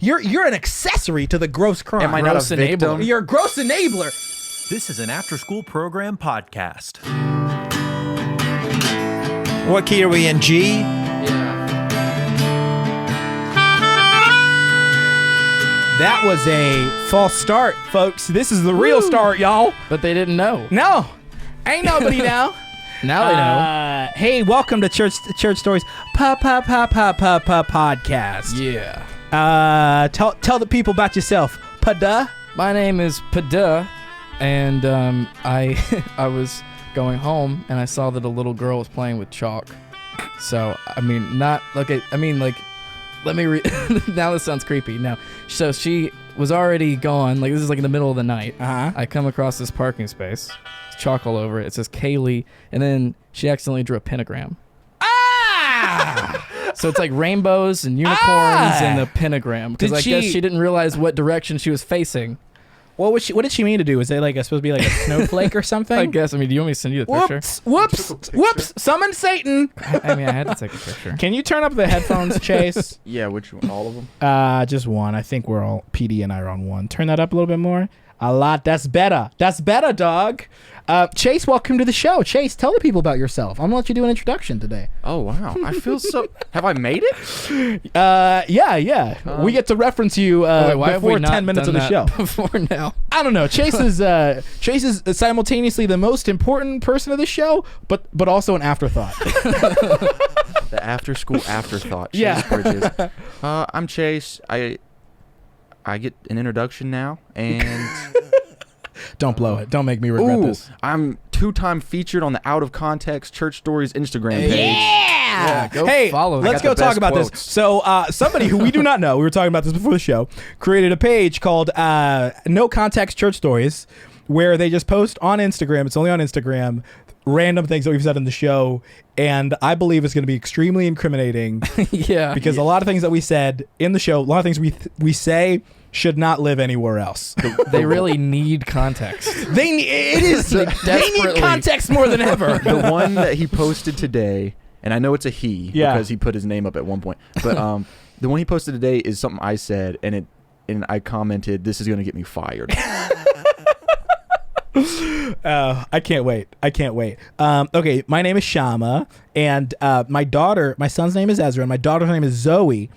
You're an accessory to the gross crime. Am I not a victim? You're a gross enabler. This is an after-school program podcast. What key are we in, G? That was a false start, folks. This is the real start, y'all. But they didn't know. No, ain't nobody know. Now they know. Hey, welcome to Church Stories podcast. Yeah. Tell the people about yourself. Pada. My name is Pada, and I was going home and I saw that a little girl was playing with chalk. So let me now this sounds creepy. Now, so she was already gone. Like, this is like in the middle of the night. I come across this parking space. It's chalk all over it. It says Kaylee, and then she accidentally drew a pentagram. So it's like rainbows and unicorns and a pentagram. Because I guess she didn't realize what direction she was facing. What did she mean to do? Was it like supposed to be like a snowflake or something? I guess. I mean, do you want me to send you the picture? Whoops! Summon Satan! I mean, I had to take a picture. Can you turn up the headphones, Chase? Yeah, which one? All of them? Just one. I think we're all PD and I are on one. Turn that up a little bit more. A lot. That's better. That's better, dog. Chase, welcome to the show. Chase, tell the people about yourself. I'm gonna let you do an introduction today. Oh wow, I feel so. Have I made it? Yeah. We get to reference you before 10 minutes of the show. Before now, I don't know. Chase is simultaneously the most important person of the show, but also an afterthought. The after school afterthought. Chase Yeah. Bridges. I'm Chase. I get an introduction now, and Don't blow it. Don't make me regret this. I'm 2-time featured on the Out of Context Church Stories Instagram page. Yeah. go Hey, follow. let's I got go the talk best about quotes. this. So somebody who we do not know, we were talking about this before the show, created a page called No Context Church Stories, where they just post on Instagram. It's only on Instagram. Random things that we've said in the show, and I believe it's going to be extremely incriminating. Yeah. Because a lot of things that we said in the show, a lot of things we say should not live anywhere else. They really need context. They need context more than ever. The one that he posted today, and I know it's a he because he put his name up at one point, but the one he posted today is something I said, and I commented, "This is going to get me fired." I can't wait. Okay, my name is Shama, and my son's name is Ezra, and my daughter's name is Zoe.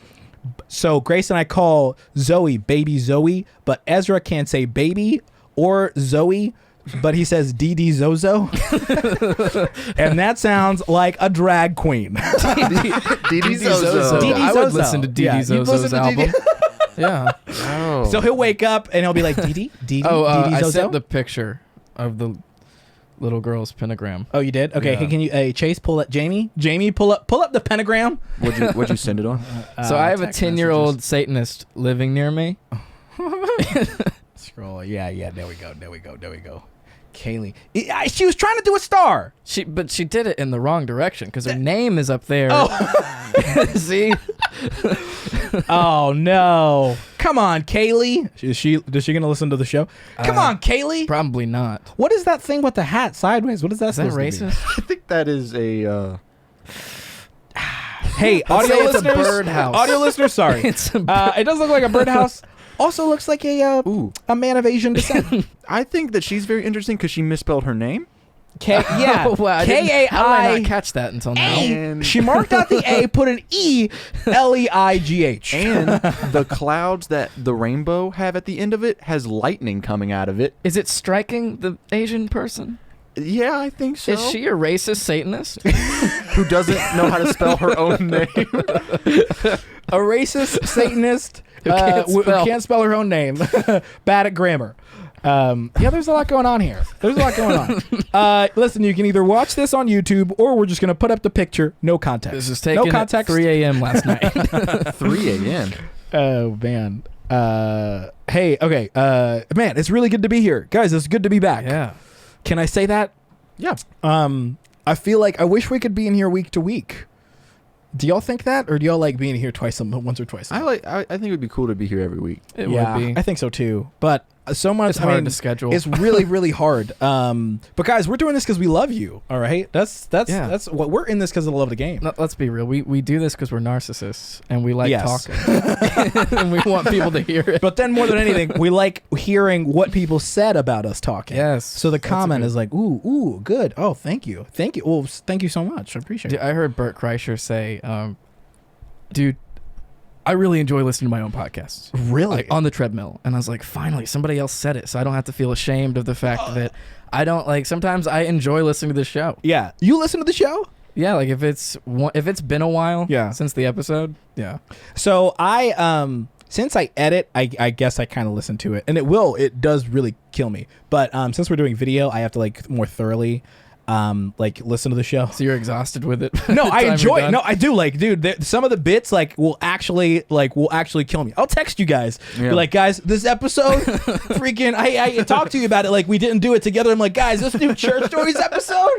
So Grace and I call Zoe baby Zoe, but Ezra can't say baby or Zoe, but he says Dee Zozo. And that sounds like a drag queen. Dee Zozo. Dee I would listen to Dee Yeah, you'd listen Zozo's to Dee album. Yeah. Oh. So he'll wake up and he'll be like, Dee I Zozo? sent the picture of the little girl's pentagram. Oh, you did? Okay, Yeah. hey, can you, Chase, pull up Jamie, pull up the pentagram. What'd you send it on? So I have a text 10-year-old Satanist living near me. Scroll. Yeah, there we go. Kaylee. She was trying to do a star. But she did it in the wrong direction because her name is up there. Oh. See? Oh no! Come on, Kaylee. Is she going to listen to the show? Come on, Kaylee. Probably not. What is that thing with the hat sideways? What is that? Is that supposed to be? racist? I think that is a. Hey, audio say it's a listeners. birdhouse. Audio listeners, sorry. It's a It does look like a birdhouse. Also looks like a man of Asian descent. I think that she's very interesting because she misspelled her name. Yeah. Oh, wow, how did I K-A-I. not catch that until now? And- She marked out the A, put an E, L-E-I-G-H. And the clouds that the rainbow have at the end of it has lightning coming out of it. Is it striking the Asian person? Yeah, I think so. Is she a racist Satanist? Who doesn't know how to spell her own name? A racist Satanist Who can't who spell. can't spell her own name. Bad at grammar. There's a lot going on here. Listen, you can either watch this on YouTube or we're just going to put up the picture. No context. This is taken no at context. 3 a.m. last night. 3 a.m. Oh, man. Hey, okay. Man, it's really good to be here. Guys, it's good to be back. Yeah. Can I say that? Yeah. I feel like I wish we could be in here week to week. Do y'all think that, or do y'all like being here once or twice? I think it would be cool to be here every week. It yeah, would be. I think so too. But so much. It's hard to schedule. It's really, really hard. But guys, we're doing this because we love you. All right, that's what we're in this because of the love of the game. No, let's be real. We do this because we're narcissists and we like Yes. talking, and we want people to hear it. But then more than anything, we like hearing what people said about us talking. Yes. So the comment is like, ooh, good. Oh, thank you. Well, thank you so much. I appreciate it. I heard Bert Kreischer say, dude, I really enjoy listening to my own podcasts. Really? Like, on the treadmill. And I was like, finally, somebody else said it, so I don't have to feel ashamed of the fact that I don't, like, sometimes I enjoy listening to this show. Yeah. You listen to the show? Yeah, like, if it's been a while since the episode, yeah. So since I edit, I guess I kind of listen to it. And it does really kill me. But since we're doing video, I have to, like, more thoroughly like listen to the show. So you're exhausted with it? No, I enjoy it. No, I do. Like, dude, some of the bits will actually kill me. I'll text you guys. Yeah. Be like, guys, this episode, freaking, I talked to you about it. Like, we didn't do it together. I'm like, guys, let's do Church Stories episode.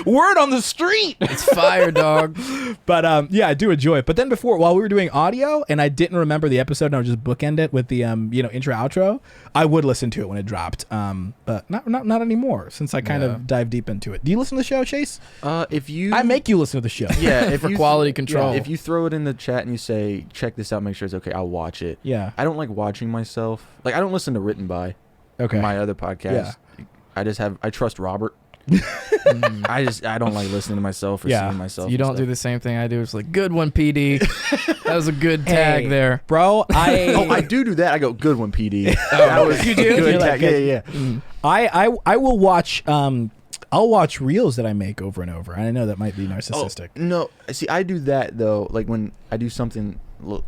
Word on the street. It's fire, dog. But yeah, I do enjoy it. But then while we were doing audio, and I didn't remember the episode, and I would just bookend it with the intro outro, I would listen to it when it dropped. But not anymore, since I kind of dive deep into it. Do you listen to the show, Chase? I make you listen to the show. Yeah, for quality control. If you throw it in the chat and you say, check this out, make sure it's okay, I'll watch it. Yeah. I don't like watching myself. Like, I don't listen to Written By. Okay. My other podcast. Yeah. I trust Robert. I don't like listening to myself or seeing myself. You don't do the same thing I do. It's like, good one, PD. That was a good tag there, bro. I do that. I go, good one, PD. That was you do. Good Like, tag. Yeah. I will watch. I'll watch reels that I make over and over. I know that might be narcissistic. Oh, no, see, I do that though. Like when I do something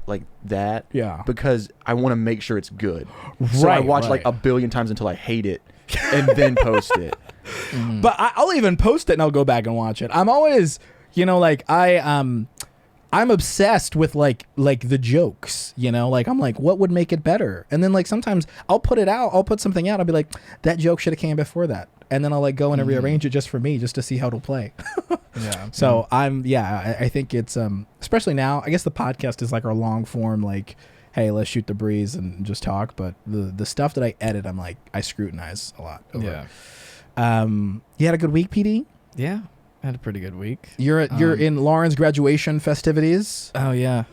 like that. Yeah. Because I want to make sure it's good. So I watch like a billion times until I hate it, and then post it. Mm. But I'll even post it and I'll go back and watch it. I'm always, I'm obsessed with like the jokes, like I'm like, what would make it better? And then like sometimes I'll put something out. I'll be like, that joke should have came before that. And then I'll like go in and rearrange it just for me, just to see how it'll play. Yeah. So I think it's, especially now, I guess the podcast is like our long form, like, hey, let's shoot the breeze and just talk. But the stuff that I edit, I'm like, I scrutinize a lot. Yeah. You had a good week, PD? Yeah, I had a pretty good week. You're in Lauren's graduation festivities. Oh yeah.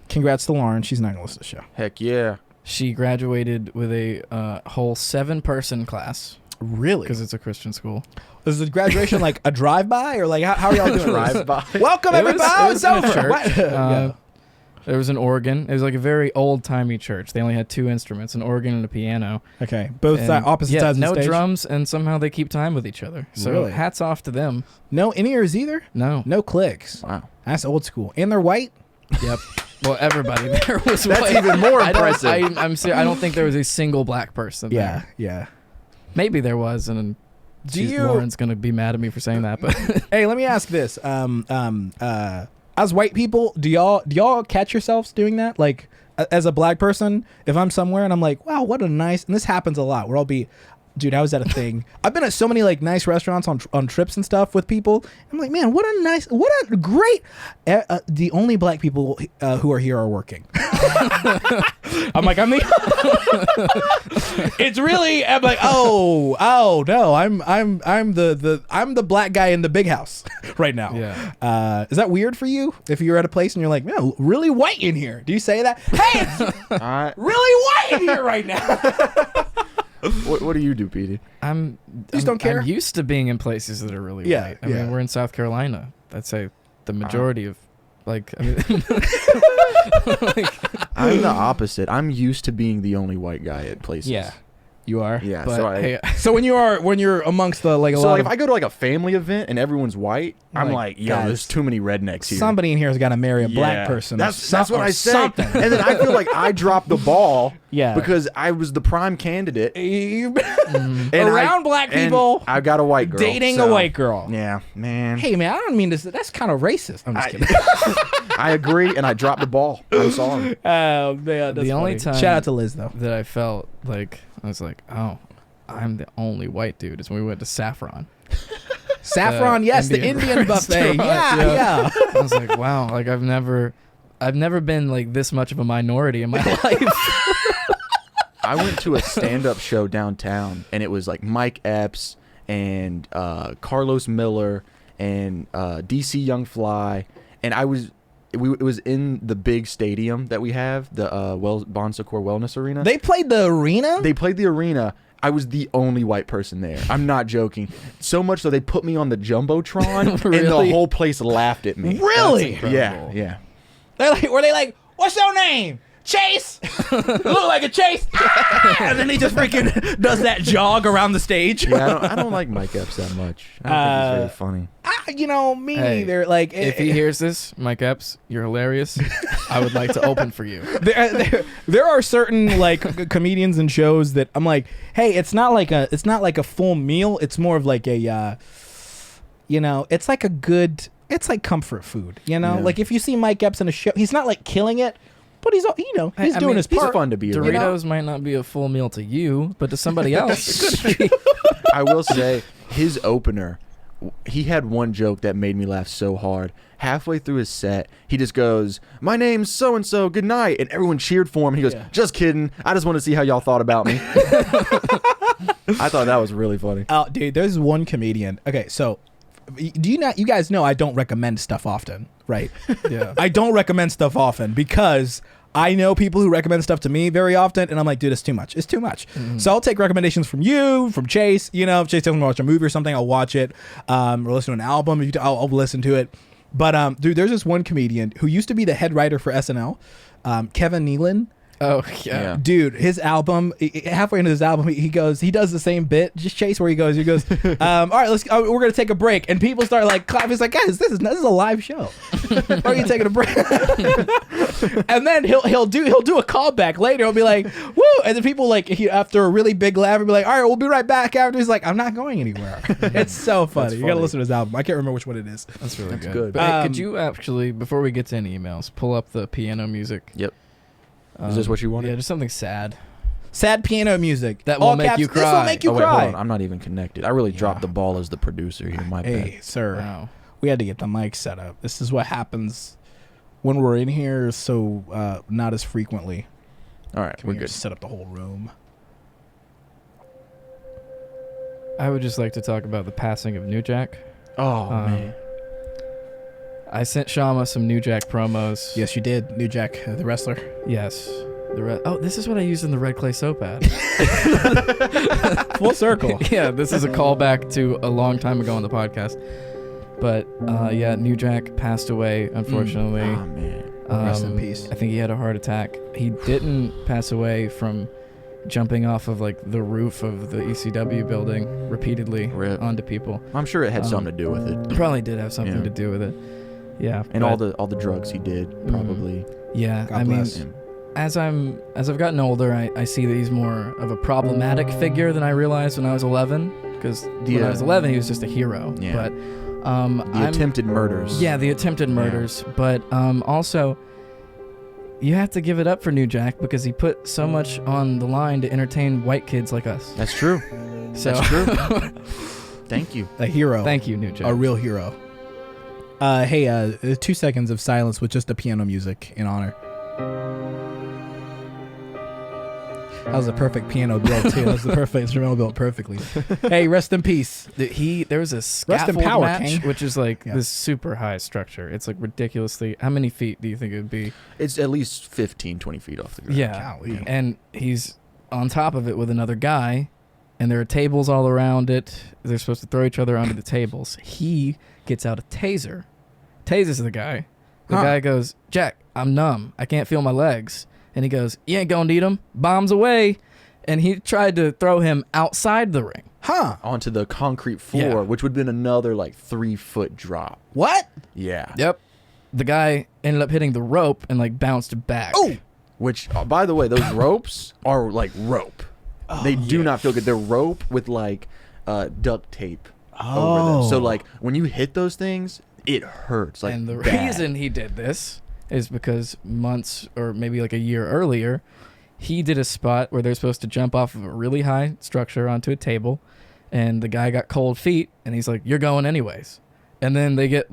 Congrats to Lauren. She's not gonna listen to the show. Heck yeah. She graduated with a whole 7-person class. Really? Because it's a Christian school. Is the graduation like a drive-by or like how are y'all doing? Drive-by. Welcome everybody. It's over. Church. There was an organ. It was like a very old-timey church. They only had 2 instruments, an organ and a piano. Okay, both opposite sides of the no stage? drums, and somehow they keep time with each other. So Really? hats off to them. No in-ears either? No. No clicks. Wow. That's old school. And they're white? Yep. Well, everybody there was That's white. even more impressive. I don't think there was a single black person there. Yeah. Maybe there was, and Lauren's going to be mad at me for saying that. But Hey, let me ask this. As white people, do y'all catch yourselves doing that? Like, as a black person, if I'm somewhere and I'm like, wow, what a nice, and this happens a lot, where I'll be, dude, I was at a thing. I've been at so many like nice restaurants on trips and stuff with people. I'm like, man, what a great. The only black people who are here are working. I'm like, it's really. I'm like, oh no, I'm the black guy in the big house right now. Yeah. Is that weird for you? If you're at a place and you're like, man, really white in here? Do you say that? Hey, it's really white in here right now. What do you do, Petey? Don't care. I'm used to being in places that are really white. I mean, we're in South Carolina. I'd say the majority of, like, I mean, I'm the opposite. I'm used to being the only white guy at places. Yeah. You are? Yeah. but, So when you're amongst the like a so lot like of if I go to like a family event and everyone's white, I'm like, yo, guys, there's too many rednecks here. somebody in here has got to marry a black person. That's what I say. Something. And then I feel like I dropped the ball. Yeah. Because I was the prime candidate. And around black people, I got a white girl. dating a white girl. Yeah, man. Hey man, I don't mean this. That's kind of racist. I'm just kidding. I agree, and I dropped the ball. I'm sorry. Oh man, that's the only funny. time Shout out to Liz though. that I felt like I was like, oh, I'm the only white dude is when we went to Saffron. Saffron, yes, the Indian buffet. Yeah. I was like, wow, like I've never been like this much of a minority in my life. I went to a stand-up show downtown, and it was like Mike Epps and Carlos Miller and DC Young Fly, and it was in the big stadium that we have, the Bon Secours Wellness Arena. They played the arena? They played the arena. I was the only white person there. I'm not joking. So much so they put me on the Jumbotron, Really? and the whole place laughed at me. Really? Yeah. Were they like, what's your name? Chase. Look like a Chase. And then he just freaking does that jog around the stage. Yeah, I don't like Mike Epps that much. I don't think he's very funny. Me Hey, neither. Like, If he hears this, Mike Epps, you're hilarious. I would like to open for you. there are certain like comedians and shows that I'm like, hey, it's not like a full meal. It's more of like a, it's like it's like comfort food. Yeah. Like if you see Mike Epps in a show, he's not like killing it, but he's doing his He's part. fun to be around. Doritos might not be a full meal to you, but to somebody else, it could be. I will say, his opener, he had one joke that made me laugh so hard. Halfway through his set, he just goes, "My name's so-and-so, good night." And everyone cheered for him. He goes, "Just kidding. I just want to see how y'all thought about me." I thought that was really funny. Oh, dude, there's one comedian. Okay, so you guys know I don't recommend stuff often, right? Yeah. I don't recommend stuff often because I know people who recommend stuff to me very often, and I'm like, dude, it's too much. It's too much. Mm-hmm. So I'll take recommendations from you, from Chase. If Chase tells me to watch a movie or something, I'll watch it. Or listen to an album. I'll listen to it. But dude, there's this one comedian who used to be the head writer for SNL, Kevin Nealon. Oh yeah. Dude, his album, halfway into his album, he does the same bit, just Chase, where he goes, all right, we're gonna take a break, and people start like clapping. He's like, guys, this is a live show. Why are you taking a break? And then he'll do a callback later. He'll be like, woo, and then people after a really big laugh, he'll be like, all right, we'll be right back. After he's like, I'm not going anywhere. It's so funny. You gotta listen to his album. I can't remember which one it is. That's really good. But hey, could you actually, before we get to any emails, pull up the piano music? Yep. Is this what you wanted? Yeah, just something sad. Sad piano music. That will make you cry. This will make you Wait, cry. hold on. I'm not even connected. I really dropped the ball as the producer here. My bad. Hey, sir. Wow. We had to get the mic set up. This is what happens when we're in here, so not as frequently. All right, we're good. Set up the whole room. I would just like to talk about the passing of New Jack. Oh, man. I sent Shama some New Jack promos. Yes, you did. New Jack, the wrestler. Yes. This is what I used in the red clay soap ad. Full circle. Yeah, this is a callback to a long time ago on the podcast. But New Jack passed away, unfortunately. Oh, man. Rest in peace. I think he had a heart attack. He didn't pass away from jumping off of like the roof of the ECW building repeatedly onto people. I'm sure it had something to do with it. Probably did have something to do with it. Yeah. And all the drugs he did, probably. Yeah. God bless him. As I've gotten older, I see that he's more of a problematic figure than I realized when I was 11. Because when I was 11, he was just a hero. Yeah. But the attempted murders. Yeah, the attempted murders. Yeah. But also, you have to give it up for New Jack because he put so much on the line to entertain white kids like us. That's true. That's true. Thank you. A hero. Thank you, New Jack. A real hero. Hey, 2 seconds of silence with just the piano music in honor. That was a perfect piano build too. That was the perfect instrumental built perfectly. Hey, rest in peace. There was a scaffold match, King. Which is like this super high structure. It's like ridiculously. How many feet do you think it would be? It's at least 15, 20 feet off the ground. Yeah, and he's on top of it with another guy, and there are tables all around it. They're supposed to throw each other onto the tables. He gets out a taser, tases the guy. The guy goes, "Jack, I'm numb. I can't feel my legs." And he goes, "You ain't gonna need him." Bombs away. And he tried to throw him outside the ring. Onto the concrete floor, which would have been another 3-foot drop. What? Yeah. Yep. The guy ended up hitting the rope and bounced back. Oh! Which, by the way, those ropes are like rope. They do not feel good. They're rope with duct tape over them. So when you hit those things, it hurts. And the bad. reason he did this is because months or maybe a year earlier, he did a spot where they're supposed to jump off of a really high structure onto a table, and the guy got cold feet, and he's like, "You're going anyways." And then they get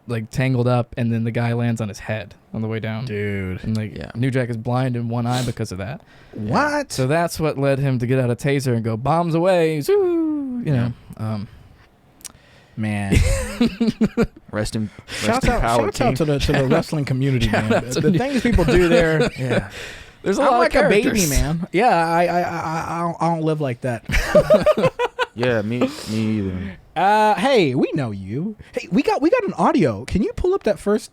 like tangled up, and then the guy lands on his head on the way down. Dude. And like New Jack is blind in one eye because of that. What? So that's what led him to get out a taser and go bombs away. Zoo, you know. Man. Rest in Shouts power, out King. to the wrestling community, man. The things people do there. Yeah. There's a I'm lot like of a characters. baby, man. Yeah, I don't live like that. Yeah, me either. Hey, we know you. Hey, we got an audio. Can you pull up that first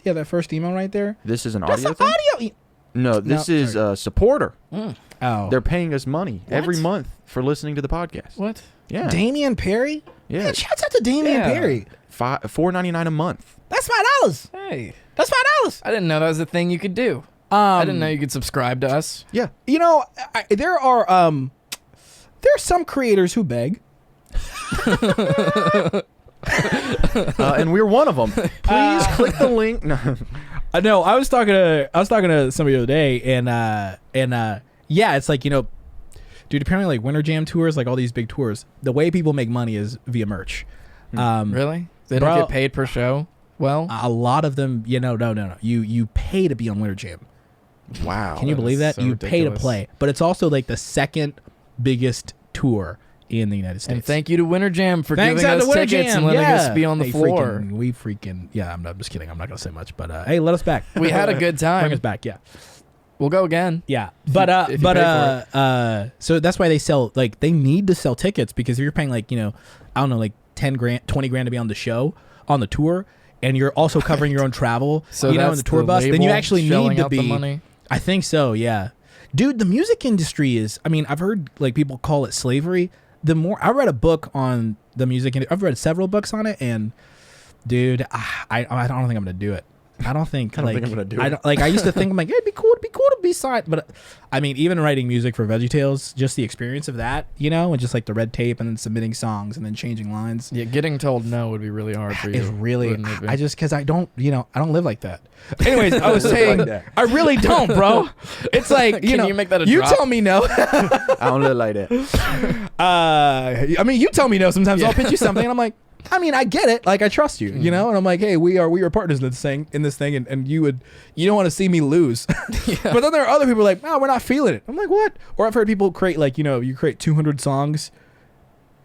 email right there? This is an That's audio an thing? audio. No, this is sorry. a supporter. Oh, They're paying us money every month for listening to the podcast. What? Yeah. Damian Perry. Yeah. Man, shouts out to Damian Yeah. Perry. $4.99 a month. That's $5. Hey, That's $5. I didn't know that was a thing you could do. I didn't know you could subscribe to us. Yeah. You know, there are some creators who beg. And we're one of them. Please click the link. No. No, I was talking to somebody the other day, and yeah, it's like, you know, dude, apparently like Winter Jam tours, like all these big tours, the way people make money is via merch. Really? They don't get paid per show? Well, a lot of them, you know, no. You pay to be on Winter Jam. Wow. Can you believe that? so You pay to ridiculous. play, but it's also like the second biggest tour in the United States. and thank you to Winter Jam for Thanks giving out us to Winter tickets Jam. and letting Yeah. us be on the Hey, floor. I'm just kidding. I'm not gonna say much, but hey, let us back. We had a good Bring us time. back, yeah. We'll go again. Yeah, If but you pay for so that's why they sell, like, they need to sell tickets, because if you're paying, like, you know, I don't know, like 10 grand, 20 grand to be on the show, on the tour, and you're also covering your own travel, So you know, in that's the tour bus, then you label actually shelling need to out the be. money. I think so, yeah, dude. The music industry is. I mean, I've heard like people call it slavery. The more I read a book on the music, I've read several books on it, and dude, I don't think I'm gonna do it. I don't think I'm gonna do it. I used to think, I'm like, it'd be cool to be signed, but I mean, even writing music for VeggieTales, just the experience of that, you know, and just like the red tape and then submitting songs and then changing lines Yeah, getting told no would be really hard for you. is really. wouldn't it be? I just, because I don't live like that. Anyways, I was saying, Like that. I really don't, bro. It's like, you Can know, you make that a you drop? tell me no. I don't live like that. I mean, you tell me no sometimes. I'll pitch you something, and I'm like, I mean, I get it. Like, I trust you, you know. And I'm like, hey, we are partners in this thing, and you don't want to see me lose. But then there are other people like, no, we're not feeling it. I'm like, what? Or I've heard people create, like, you know, you create 200 songs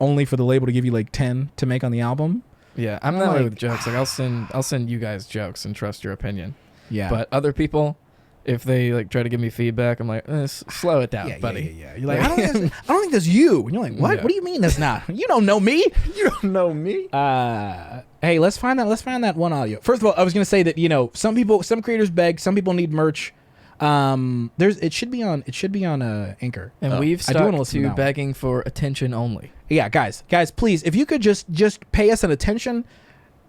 only for the label to give you like 10 to make on the album. Yeah, I'm I'm that way like, with jokes. Like I'll send you guys jokes and trust your opinion. Yeah, But other people, if they like try to give me feedback, I'm like, slow it down, buddy. Yeah. You're like, I don't think that's you. And you're like, what? Yeah. What do you mean that's not? You don't know me. You don't know me. Hey, let's find that one audio. First of all, I was gonna say that, you know, some creators beg, some people need merch. It should be on Anchor. And we've I do wanna stuck listen to to that one. begging for attention only. Yeah, guys, please, if you could just pay us an attention,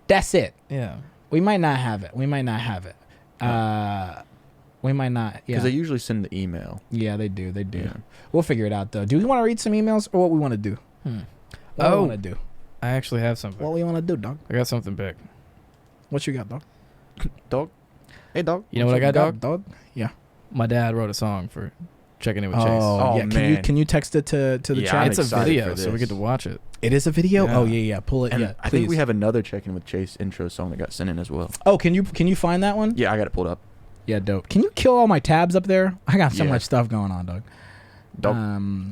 that's it. Yeah. We might not have it. We might not. Yeah. Because they usually send the email. Yeah, they do. Yeah. We'll figure it out though. Do we want to read some emails, or what we want to do? What we Oh. want to do? I actually have something. What we want to do, dog? I got something big. What you got, dog? Dog. Hey, dog. You know what I got, dog? Dog? Yeah. My dad wrote a song for Checking In with Chase. Oh, yeah. man. Can you text it to the Yeah, chat? I'm It's a excited video, for so we this. get to watch it. It is a video. Yeah. Oh yeah. Pull it. And yeah. I think we please. have another Check-In with Chase intro song that got sent in as well. Oh, can you find that one? Yeah, I got it pulled up. Yeah, dope. Can you kill all my tabs up there? I got so Yeah. much stuff going on, dog. Dog.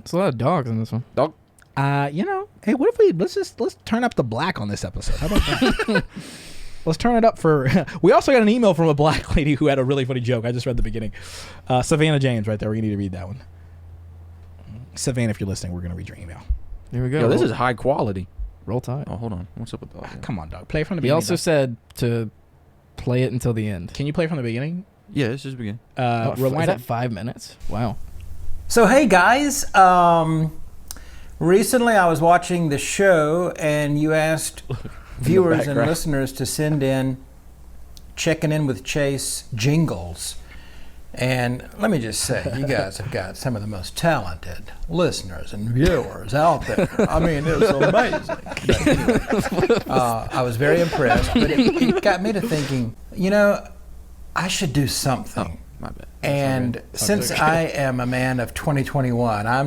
There's a lot of dogs in this one. Dog. You know, hey, what if let's turn up the black on this episode? How about that? Let's turn it up for. We also got an email from a black lady who had a really funny joke. I just read the beginning. Savannah James, right there. We need to read that one. Savannah, if you're listening, we're gonna read your email. Here we go. Yo, this roll, is high quality. roll tide. Oh, hold on. What's up with the audio? Come on, dog. Play from the He beginning. also dog. said to play it until the end. Can you play from the beginning? Yeah, this is begin. Oh, is Rewind that it. 5 minutes? Wow. So hey guys, recently I was watching the show and you asked viewers and background. listeners to send in Checking In with Chase jingles. And let me just say, you guys have got some of the most talented listeners and viewers out there. I mean, it was amazing. But anyway, I was very impressed, but it got me to thinking, you know, I should do something My bad. And since I am a man of 2021, I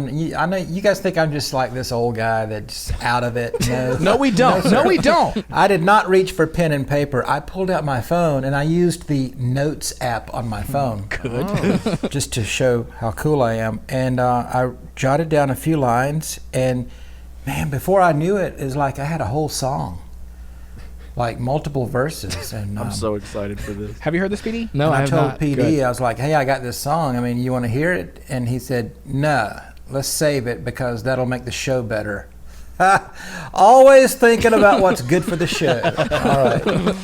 know you guys think I'm just like this old guy that's out of it. No, we don't. No, we don't. I did not reach for pen and paper. I pulled out my phone and I used the Notes app on my phone. Good. Just to show how cool I am. And I jotted down a few lines, and man, before I knew it, it's like I had a whole song. Like multiple verses, and I'm so excited for this. Have you heard this, PD? No, and I I have told not. PD, Good. I was like, "Hey, I got this song. I mean, you want to hear it?" And he said, "No, let's save it because that'll make the show better." Always thinking about what's good for the show. All right.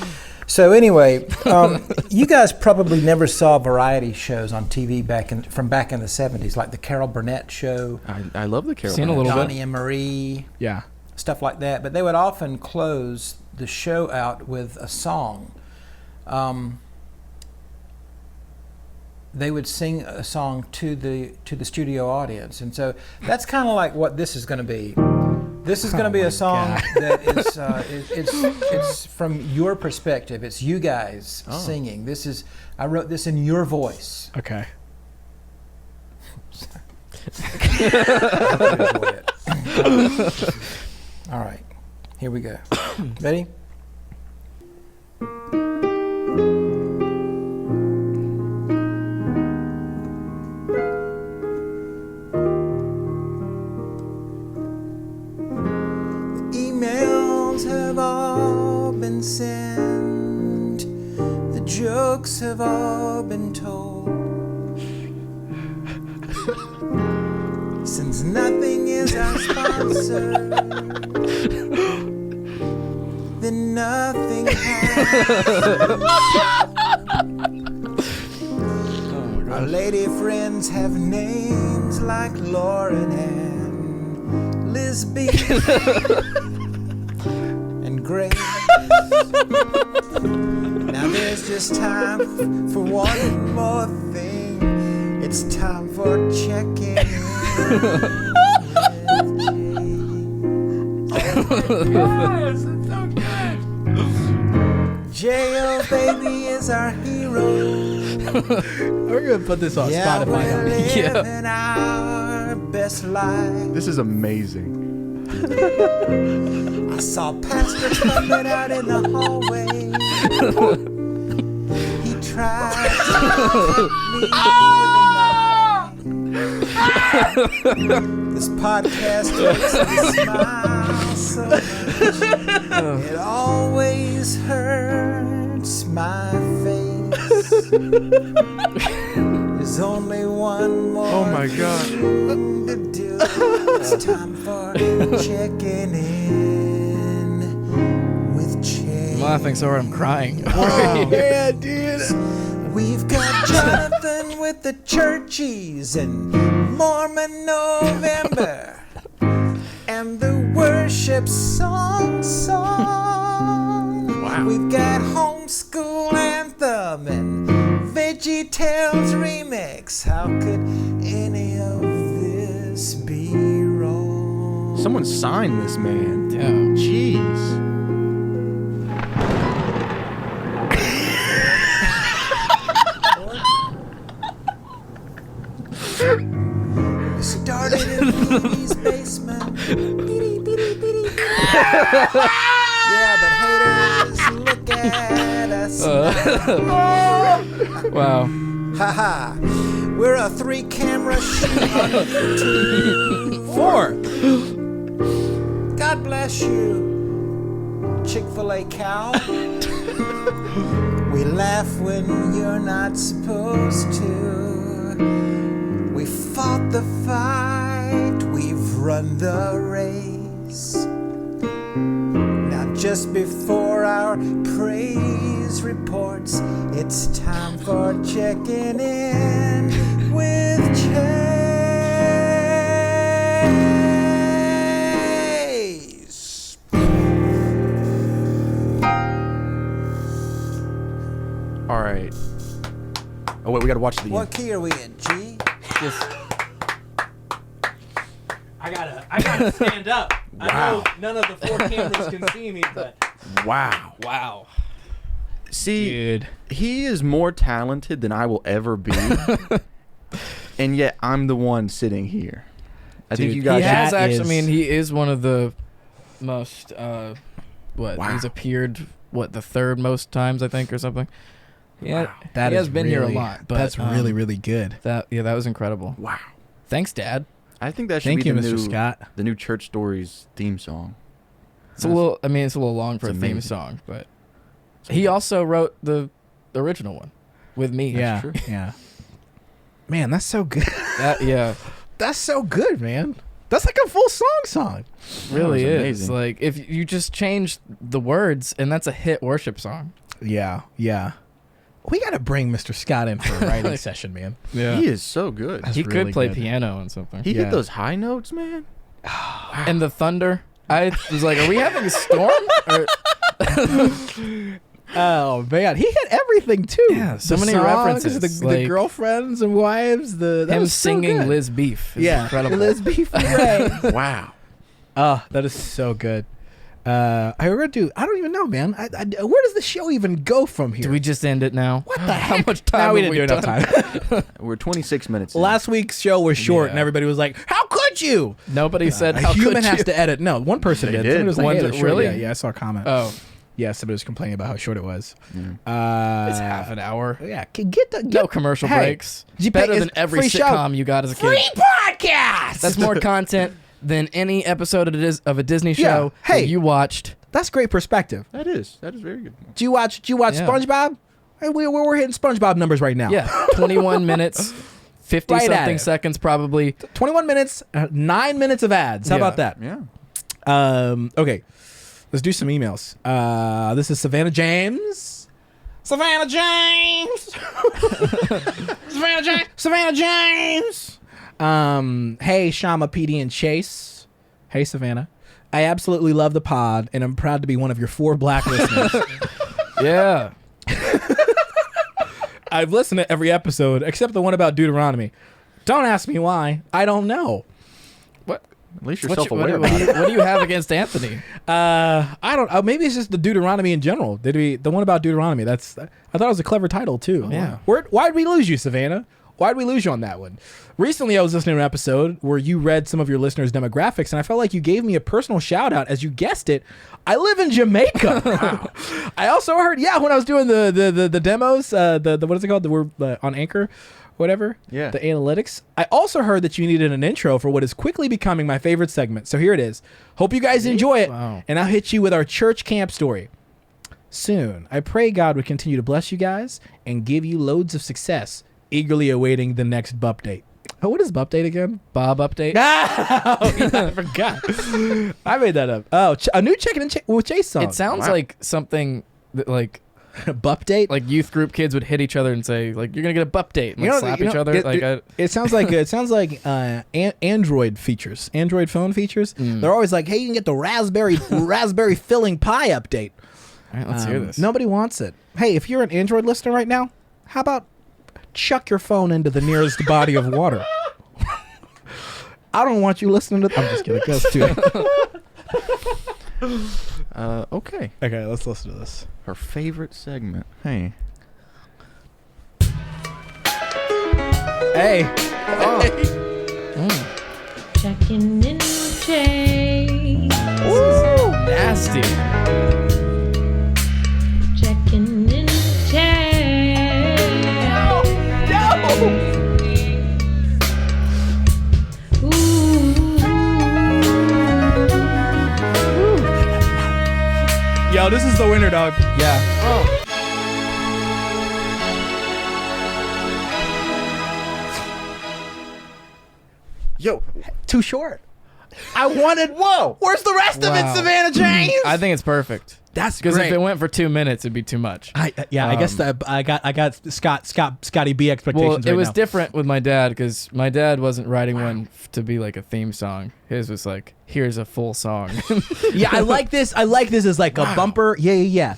So anyway, you guys probably never saw variety shows on TV from back in the '70s, like the Carol Burnett show, I love the Carol. Seen a little Donnie bit. and Marie, Yeah. stuff like that. But they would often close the show out with a song. They would sing a song to the studio audience, and so that's kind of like what this is going to be. This is going to be a song that is it's from your perspective. It's you guys singing. I wrote this in your voice. Okay. All right, here we go. Ready? Emails have all been sent. The jokes have all been told. Since nothing is our sponsor, then nothing has. Our lady friends have names like Lauren and Lisby and Grace. Now there's just time for one more thing. It's time for checking in. Yes, it's so good. J.O. baby is our hero. We're gonna put this on Yeah, Spotify. we're Yeah. living our best life. This is amazing. I saw Pastor coming out in the hallway. He tried to hit me with a knife. This podcast makes me smile so much. It always hurts my face. There's only one more Oh my God. thing to do. It's time for checking in with Chase. I'm laughing so hard I'm crying. Yeah, dude. We've got Jonathan with the churchies and Mormon November and the worship song. Wow. We've got homeschool anthem and Veggie Tales remix. How could any of this be wrong? Someone signed this, man. Yeah. Jeez. We started in Petey's basement. Petey, Petey, Petey. Yeah, but haters look at us now. Wow. Haha. We're a 3-camera shoot on YouTube. 4. God bless you, Chick-fil-A cow. We laugh when you're not supposed to. We fought the fight, we've run the race. Now just before our praise reports, it's time for checking in with Chase. All right. Oh wait, we gotta watch the. What key are we in, G? Just I gotta stand up. I know none of the 4 cameras can see me, but Wow. wow. See, Dude. he is more talented than I will ever be, and yet I'm the one sitting here. I think Dude, you guys. He has That actually. is- I mean, he is one of the most. What? Wow. He's appeared the third most times, I think, or something. Yeah, That he has is been here a really- lot. But that's really, really good. that was incredible. Wow. Thanks, Dad. I think that should Thank be you, the Mr. new Scott. the new Church Stories theme song. It's a little. I mean, it's a little long for a It's theme amazing. song, but he also wrote the original one with me. Yeah, true. yeah. Man, that's so good. Yeah, That's so good, man. That's like a full song. really was is. amazing. Like if you just change the words, and that's a hit worship song. Yeah, yeah. We got to bring Mr. Scott in for a writing session, man. Yeah, He is so good. That's he really could play good. piano and something. He Yeah. hit those high notes, man. And the thunder. I was like, are we having a storm? Or, Oh man, he hit everything too. Yeah, so The many songs, references, The like- girlfriends and wives. That him was so singing good. Liz Beef. Is Yeah, incredible. Liz Beef. Right. Wow. Oh, that is so good. I don't even know, man. Where does the show even go from here? Do we just end it now? What the How heck? much time? No, we have didn't do enough done? time. We're 26 minutes in. Last week's show was short, Yeah. and everybody was like, "How could you?" Nobody said A how human could has you? to edit. No, one person They did. did. Somebody was like, One "Hey, did- the show-" really? Yeah, I saw a comment. Oh, Yeah, somebody was complaining about how short it was. it's half an hour. Yeah, get the No commercial Hey, breaks. did you pay- Better it's than every free show. sitcom you got as a kid. free podcast. That's more content than any episode of a Disney Yeah. show Hey. that you watched. That's great perspective. That is very good. Do you watch Yeah. SpongeBob? Hey, we're hitting SpongeBob numbers right now. Yeah, 21 minutes, 50 Right at something it. seconds probably. 21 minutes, 9 minutes of ads. How Yeah. about that? Yeah. Okay, let's do some emails. This is Savannah James. Savannah James. Savannah James. Hey, Shama, PD, and Chase. Hey, Savannah. I absolutely love the pod, and I'm proud to be one of your 4 black listeners. Yeah. I've listened to every episode except the one about Deuteronomy. Don't ask me why. I don't know. What? At least you're What, self-aware. what do you have against Anthony? I don't. Maybe it's just the Deuteronomy in general. The one about Deuteronomy? I thought it was a clever title too. Yeah. Why'd we lose you, Savannah? Why'd we lose you on that one? Recently, I was listening to an episode where you read some of your listeners' demographics, and I felt like you gave me a personal shout out. As you guessed it, I live in Jamaica. Wow. I also heard, when I was doing the demos, the what is it called? We're on Anchor, whatever. Yeah. The analytics. I also heard that you needed an intro for what is quickly becoming my favorite segment. So here it is. Hope you guys enjoy it, Wow. and I'll hit you with our church camp story soon. I pray God would continue to bless you guys and give you loads of success. Eagerly awaiting the next bup date. Oh, what is bup date again? Bob update? Oh, yeah, I forgot. I made that up. Oh, a new Checking In with Chase song. It sounds Wow. like something that bup date. like youth group kids would hit each other and say like you're gonna get a bup date and like, slap each other. It sounds like Android features, Android phone features. They're always like, hey, you can get the raspberry filling pie update. All right, let's hear this. Nobody wants it. Hey, if you're an Android listener right now, how about chuck your phone into the nearest body of water? I don't want you listening to. I'm just kidding. Goes to. Okay. Okay, let's listen to this. Her favorite segment. Hey. Hey. Checking in with Chase. Nasty. Checking in with Chase. Yo, this is the winner, dog. Yeah. Yo. Too short. I wanted. Whoa. Where's the rest of it, Wow. Savannah James? I think it's perfect. That's Because great. if it went for 2 minutes, it'd be too much. I guess that I got Scotty B expectations. Well, it right was now. different with my dad because my dad wasn't writing one to be like a theme song. His was like, here's a full song. Yeah, I like this. I like this as like a bumper. Yeah.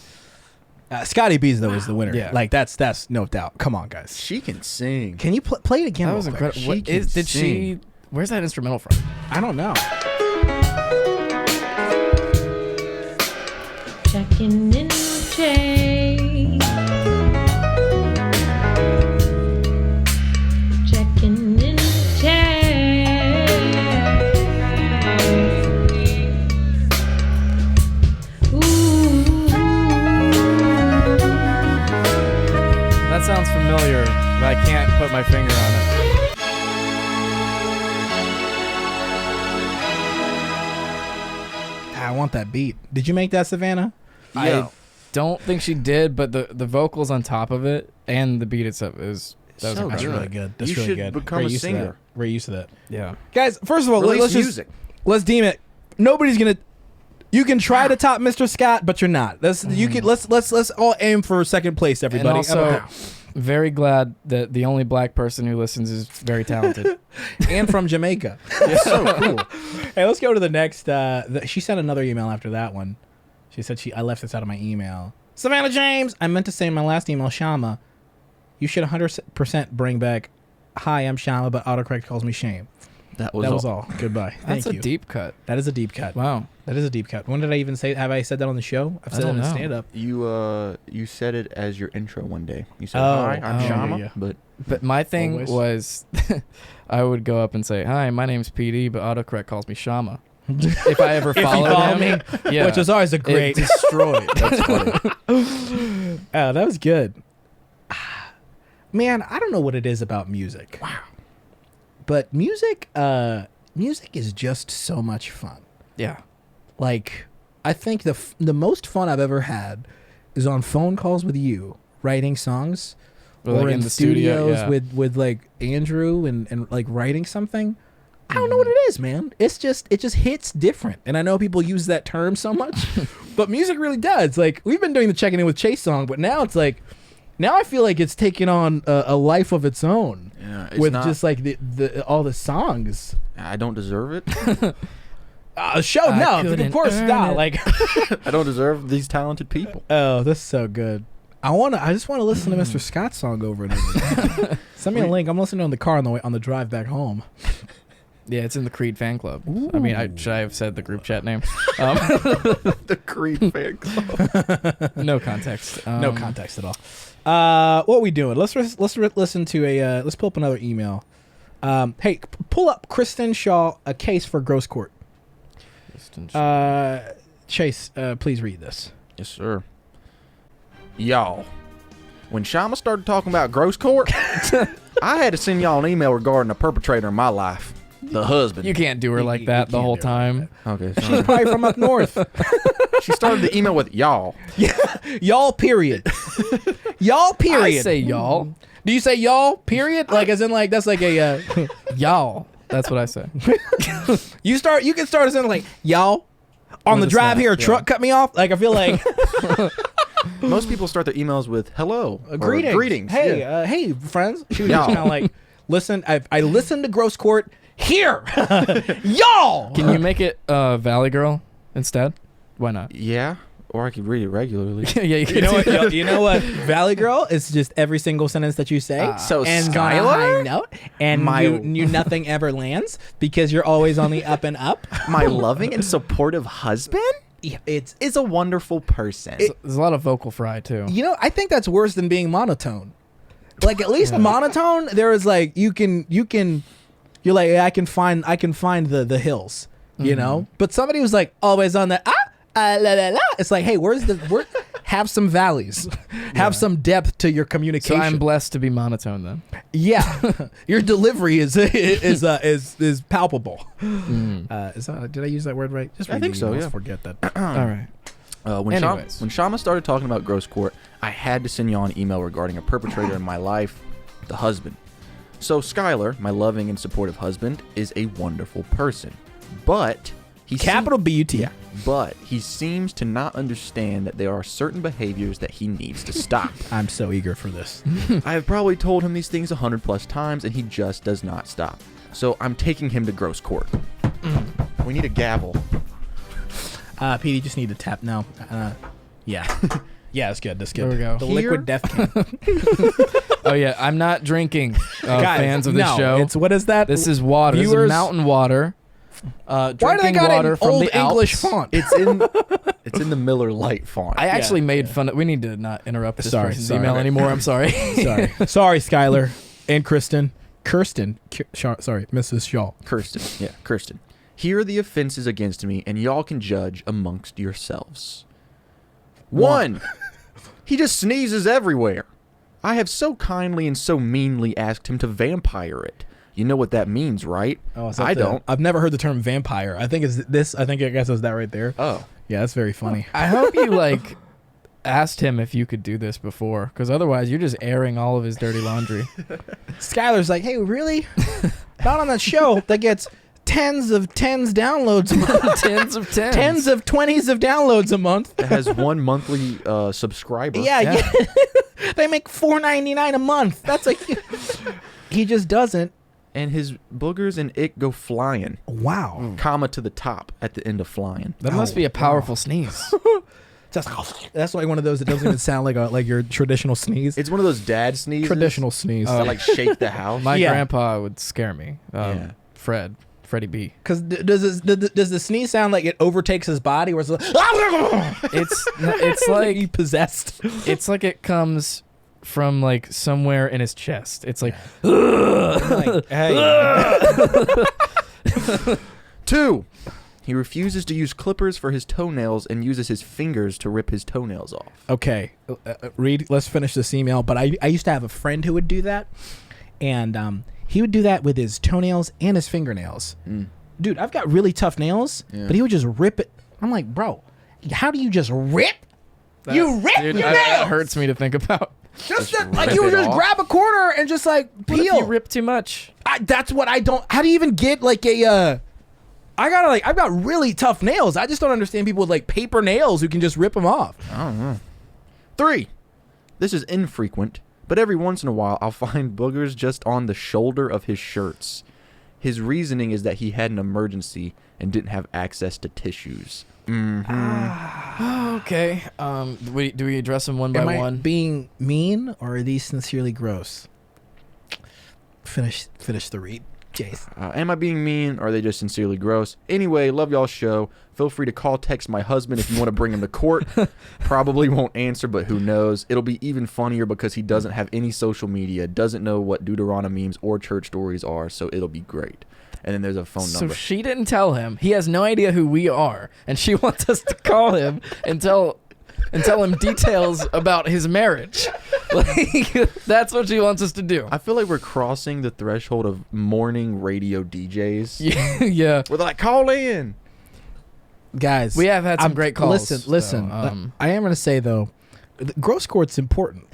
Scotty B's though is the winner. Yeah. Like that's no doubt. Come on, guys. She can sing. Can you play it again? That real was quick? incredible. She What can is? Did she? sing. Where's that instrumental from? I don't know. Checking in with Chase. want that beat. Did you make that, Savannah? Yeah. I don't think she did, but the vocals on top of it and the beat itself is that So was That's good. really good. That's You really should good. become We're a used to that. singer. We're used to that. yeah. Guys, first of all, Release let's deem it. Nobody's gonna. You can try to top Mr. Scott, but you're not. You can. Let's all aim for second place, everybody. And also, very glad that the only black person who listens is very talented. and from Jamaica. So cool. Hey, let's go to the next. She sent another email after that one. She said I left this out of my email. Savannah James. I meant to say in my last email, Shama. You should 100% bring back. Hi, I'm Shama, but autocorrect calls me Shame. That was all. Goodbye. That's Thank a you. deep cut. That is a deep cut. Wow. That is a deep cut. When did I even say? Have I said that on the show? I've I said it don't in know. stand up. You said it as your intro one day. You said, Oh. "Hi, I'm Oh, Shama," yeah. but But my thing Always. was, I would go up and say, "Hi, my name's PD," but autocorrect calls me Shama. If I ever If you followed follow him, me, yeah, which is always a great. it destroyed. that's funny. Oh, that was good. Man, I don't know what it is about music. Wow. But music is just so much fun. Yeah. Like, I think the most fun I've ever had is on phone calls with you, writing songs, Or, or like, in the studio, studios yeah. with like Andrew and like writing something. I don't know what it is, man. It just hits different. And I know people use that term so much, but music really does. Like, we've been doing the checking in with Chase song, but now it's like, now I feel like it's taking on a life of its own Yeah, it's with not- just like the all the songs. I don't deserve it. Show I no, of couldn't course earn not. it. Like, I don't deserve these talented people. oh, that's so good. I just want to listen to Mr. Scott's song over and over again. Send me a link. I'm listening on the car on the drive back home. Yeah, it's in the Creed fan club. I mean, should I have said the group chat name? The Creed fan club. No context. No context at all. What we doing? Let's listen to a. Let's pull up another email. Hey, pull up Kristen Shaw, a case for gross court. Chase, please read this. Yes, sir. Y'all, when Shama started talking about gross court, I had to send y'all an email regarding a perpetrator in my life, the husband. You can't do her like You that the can't whole do her like time. Okay, She's sorry. probably from up north. She started the email with y'all. Y'all, period. Y'all, period. I say y'all. Do you say y'all, period? Like, as in, like, that's like a. Y'all. That's what I say. You can start as in like y'all on With the a drive snap, here. A truck cut me off. Like, I feel like Most people start their emails with hello. Or greetings. Greetings. Hey, Yeah. hey, friends. She was Y'all. just kind of like, listen. I listened to Gross Court here. Y'all. Can you make it Valley Girl instead? Why not? Yeah, or I could read it regularly. Yeah, you You can know do what? that. You know what? Valley Girl is just every single sentence that you say. So and Skylar? note, and My- you nothing ever lands because you're always on the up and up. My loving and supportive husband It's is a wonderful person. There's a lot of vocal fry too. You know, I think that's worse than being monotone. Like, at least monotone, there is like you're like, yeah, I can find the hills, you know. But somebody was like always on the la la la. It's like, hey, where have some valleys, have some depth to your So communication. I'm blessed to be monotone then. Yeah, your delivery is palpable. Did I use that word right? Just I read think the so, emails, yeah. Forget that. All right. When Shama started talking about gross court, I had to send y'all an email regarding a perpetrator in my life, the husband. So Skylar, my loving and supportive husband, is a wonderful person, but Capital B-U-T. But he seems to not understand that there are certain behaviors that he needs to stop. I'm so eager for this. I have probably told him these things 100+ times, and he just does not stop. So I'm taking him to gross court. We need a gavel. Pete, you just need to tap now. Yeah. Yeah, that's good. That's good. There we go. The Here- liquid death can. Oh yeah, I'm not drinking. Guys, Fans of the no, show. It's what is that? This is water. This Viewers- is mountain water. Why do they Drinking got water an from old the English Alps. font? It's in the Miller Lite font. I actually made fun of. We need to not interrupt this Sorry, person's sorry. email anymore. I'm sorry. Sorry, Skylar and Kirsten, sorry, Mrs. Shaw. Kirsten. Here are the offenses against me, and y'all can judge amongst yourselves. 1. He just sneezes everywhere. I have so kindly and so meanly asked him to vampire it. You know what that means, right? Oh, is that I don't. I've never heard the term vampire. I think it's this. I guess it's that right there. Oh. Yeah, that's very funny. I hope you like asked him if you could do this before, because otherwise you're just airing all of his dirty laundry. Skylar's like, hey, really? Not on that show that gets tens downloads a month. Tens of 20s of downloads a month. It has one monthly subscriber. Yeah. They make $4.99 a month. That's like he just doesn't. And his boogers and ick go flying. Wow. Comma to the top at the end of flying. That must be a powerful sneeze. That's like one of those that doesn't even sound like your traditional sneeze. It's one of those dad sneezes. Traditional sneeze. That like shake the house. My Yeah. grandpa would scare me. Yeah. Freddie B. Because does the sneeze sound like it overtakes his body, or it's like It's like he possessed? it's like it comes from like somewhere in his chest. It's like Like, hey. 2. He refuses to use clippers for his toenails and uses his fingers to rip his toenails off. Okay, Reed, let's finish this email. But I used to have a friend who would do that, and he would do that with his toenails and his fingernails. Dude, I've got really tough nails, but he would just rip it. I'm like, bro, how do you just rip? You rip dude, your it nails? hurts me to think about. Just Just like rip you would it just off? grab a corner and just like What if peel. you rip too much? That's what I don't. How do you even get like a? I've got really tough nails. I just don't understand people with like paper nails who can just rip them off. I don't know. 3. This is infrequent, but every once in a while I'll find boogers just on the shoulder of his shirts. His reasoning is that he had an emergency and didn't have access to tissues. Okay. Do we address them one by Am I one? being mean, or are these sincerely gross? Finish the read, Jace. Am I being mean, or are they just sincerely gross? Anyway, love y'all's show. Feel free to call, text my husband if you want to bring him to court. Probably won't answer, but who knows? It'll be even funnier because he doesn't have any social media, doesn't know what Deuteronomy memes or church stories are, so it'll be great. And then there's a phone So number. she didn't tell him. He has no idea who we are, and she wants us to call him and tell him details about his marriage. Like that's what she wants us to do. I feel like we're crossing the threshold of morning radio DJs. Yeah. Where they're like, call in. Guys, we have had some great calls. Listen. so, I am going to say though, the gross court's important.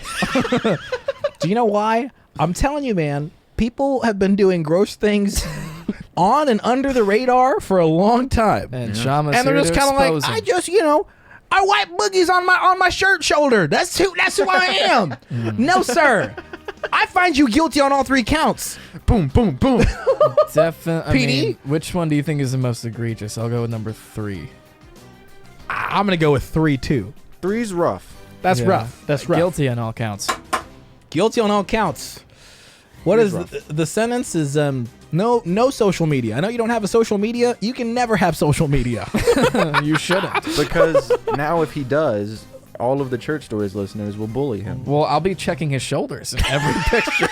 Do you know why? I'm telling you, man. People have been doing gross things on and under the radar for a long time, and Shama's and they're here just to kind of like, expose I him. just, I wipe boogies on my shirt shoulder. That's who I am. No, sir. I find you guilty on all 3 counts. Boom, boom, boom. Definitely. I PD? mean, which one do you think is the most egregious? I'll go with number 3. I'm gonna go with 3 too. 3's rough. That's Yeah. rough. That's rough. Guilty on all counts. Guilty on all counts. What is rough. the sentence is no social media. I know you don't have a social media. You can never have social media. You shouldn't. Because now if he does, all of the church stories listeners will bully him. Well, I'll be checking his shoulders in every picture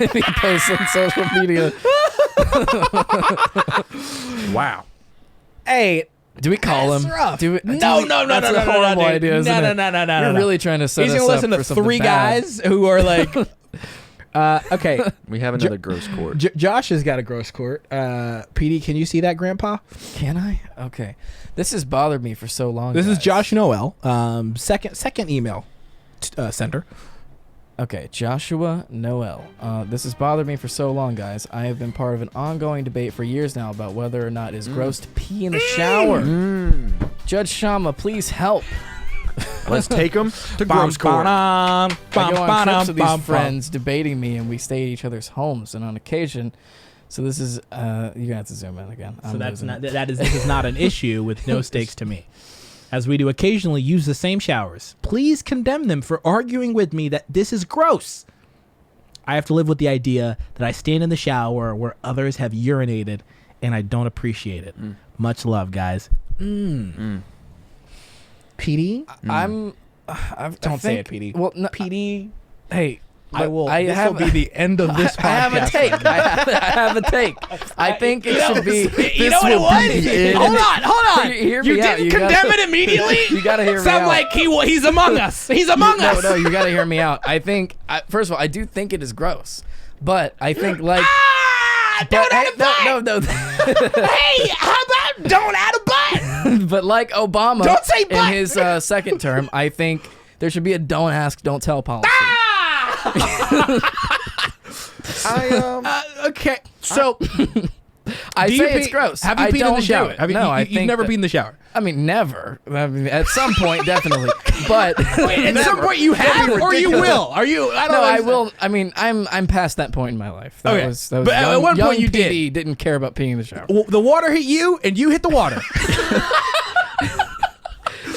if he posts on social media. Wow. Hey, Do we call that's him? rough. Do we, No, That's a horrible dude. idea, isn't it? No. You're really trying to set He's us gonna up listen for to something 3 bad. guys who are like, okay. We have another gross court. Josh has got a gross court. PD, can you see that, Grandpa? Can I? Okay. This has bothered me for so long. This is guys. Josh Noel. Second email sender. Okay, Joshua Noel. This has bothered me for so long, guys. I have been part of an ongoing debate for years now about whether or not it is gross to pee in the shower. Judge Shama, please help. Let's take him to gross court. I go on trips with these friends debating me, and we stay at each other's homes. And on occasion, so this is you're gonna have to zoom in again. So this is not an issue with no stakes to me. As we do occasionally use the same showers, please condemn them for arguing with me that this is gross. I have to live with the idea that I stand in the shower where others have urinated, and I don't appreciate it. Much love, guys. PD? Don't say it, PD. Well, no, PD, hey, I will. I This have will be the end of this podcast. I have a take. I have a take. I think it should be. You know what it was? Hold on. Hear me You out. didn't You condemn gotta- it immediately? You gotta hear me Sound out. like he's among us. He's among us. No, you gotta hear me out. I think, first of all, I do think it is gross, but I think like don't add a butt. No. Hey, how about don't add a butt? But like Obama Don't say in but. his second term, I think there should be a don't ask, don't tell policy. Okay, so I do you say pee- it's gross. Have you I peed in don't the do shower? it. Have you, No, I you've think never that- peed in the shower. I mean, never. I mean, at some point, definitely. But At some point you have, or you will. Are you? I don't no, know. I will. I mean, I'm past that point in my life. That Okay. was. That was But at young, one point young you did. PD didn't care about peeing in the shower. Well, the water hit you, and you hit the water.